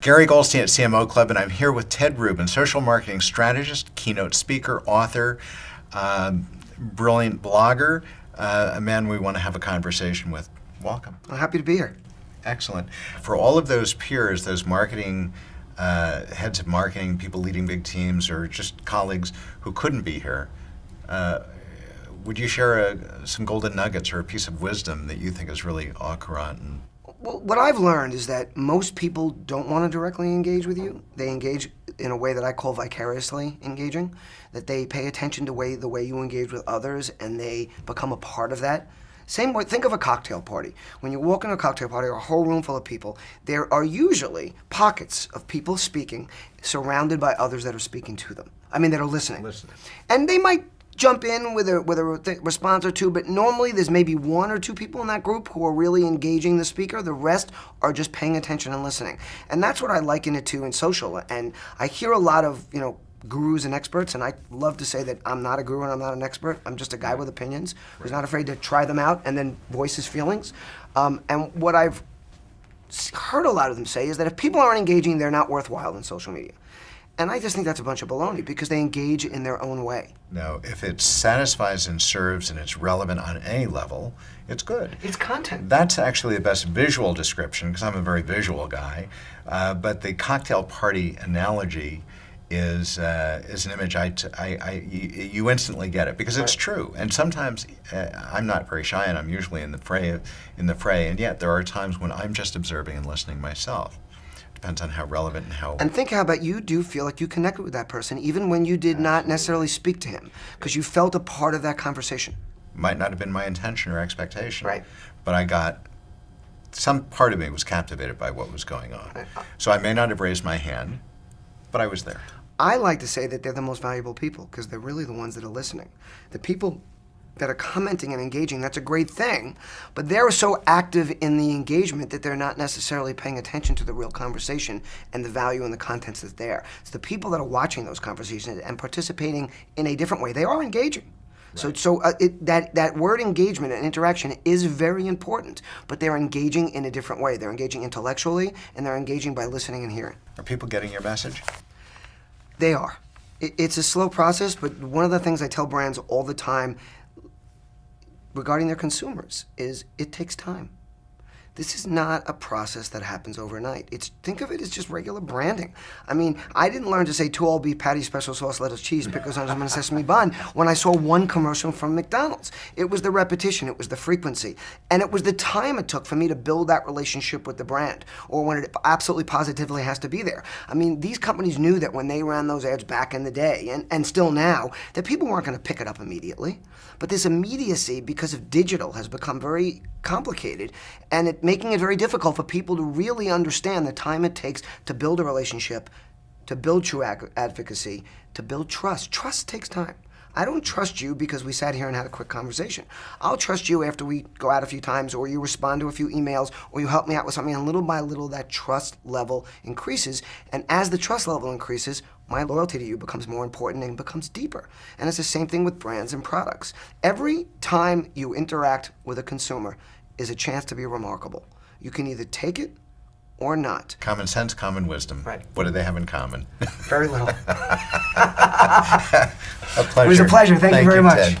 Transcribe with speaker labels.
Speaker 1: Gary Goldstein at CMO Club, and I'm here with Ted Rubin, social marketing strategist, keynote speaker, author, brilliant blogger, a man we want to have a conversation with. Welcome.
Speaker 2: I'm happy to be here.
Speaker 1: Excellent. For all of those peers, those marketing heads of marketing, people leading big teams, or just colleagues who couldn't be here, would you share some golden nuggets or a piece of wisdom that you think is really au courant?
Speaker 2: Well, what I've learned is that most people don't want to directly engage with you. They engage in a way that I call vicariously engaging, that they pay attention to the way you engage with others and they become a part of that. Same way, think of a cocktail party. When you walk into a cocktail party or a whole room full of people, there are usually pockets of people speaking surrounded by others that are speaking to them. That are listening. And they might jump in with a response or two, but normally there's maybe one or two people in that group who are really engaging the speaker. The rest are just paying attention and listening. And that's what I liken it to in social. And I hear a lot of, gurus and experts, and I love to say that I'm not a guru and I'm not an expert. I'm just a guy with opinions who's not afraid to try them out and then voice his feelings. And what I've heard a lot of them say is that if people aren't engaging, they're not worthwhile in social media. And I just think that's a bunch of baloney because they engage in their own way.
Speaker 1: No, if it satisfies and serves and it's relevant on any level, it's good.
Speaker 2: It's content.
Speaker 1: That's actually the best visual description because I'm a very visual guy. But the cocktail party analogy is an image you instantly get it because it's true. And sometimes I'm not very shy and I'm usually in the fray, and yet there are times when I'm just observing and listening myself. Depends on how relevant and how...
Speaker 2: And think how about you do feel like you connected with that person even when you did not necessarily speak to him because you felt a part of that conversation.
Speaker 1: Might not have been my intention or expectation.
Speaker 2: Right.
Speaker 1: But I got... Some part of me was captivated by what was going on.
Speaker 2: Right.
Speaker 1: So I may not have raised my hand, but I was there.
Speaker 2: I like to say that they're the most valuable people because they're really the ones that are listening. The people that are commenting and engaging, that's a great thing, but they're so active in the engagement that they're not necessarily paying attention to the real conversation and the value and the contents that's there. It's the people that are watching those conversations and participating in a different way. They are engaging. Right. So that word engagement and interaction is very important, but they're engaging in a different way. They're engaging intellectually and they're engaging by listening and hearing.
Speaker 1: Are people getting your message?
Speaker 2: They are. It's a slow process, but one of the things I tell brands all the time regarding their consumers is it takes time. This is not a process that happens overnight. Think of it as just regular branding. I didn't learn to say 2 all-beef patties, special sauce, lettuce, cheese, pickles, onions, and sesame bun when I saw one commercial from McDonald's. It was the repetition, it was the frequency, and it was the time it took for me to build that relationship with the brand, or when it absolutely positively has to be there. These companies knew that when they ran those ads back in the day, and still now, that people weren't going to pick it up immediately. But this immediacy, because of digital, has become very complicated, and making it very difficult for people to really understand the time it takes to build a relationship, to build true advocacy, to build trust. Trust takes time. I don't trust you because we sat here and had a quick conversation. I'll trust you after we go out a few times, or you respond to a few emails, or you help me out with something, and little by little that trust level increases. And as the trust level increases, my loyalty to you becomes more important and becomes deeper. And it's the same thing with brands and products. Every time you interact with a consumer is a chance to be remarkable. You can either take it or not.
Speaker 1: Common sense, common wisdom.
Speaker 2: Right.
Speaker 1: What do they have in common?
Speaker 2: Very little.
Speaker 1: A pleasure.
Speaker 2: It was a pleasure. Thank you very much.
Speaker 1: Ted.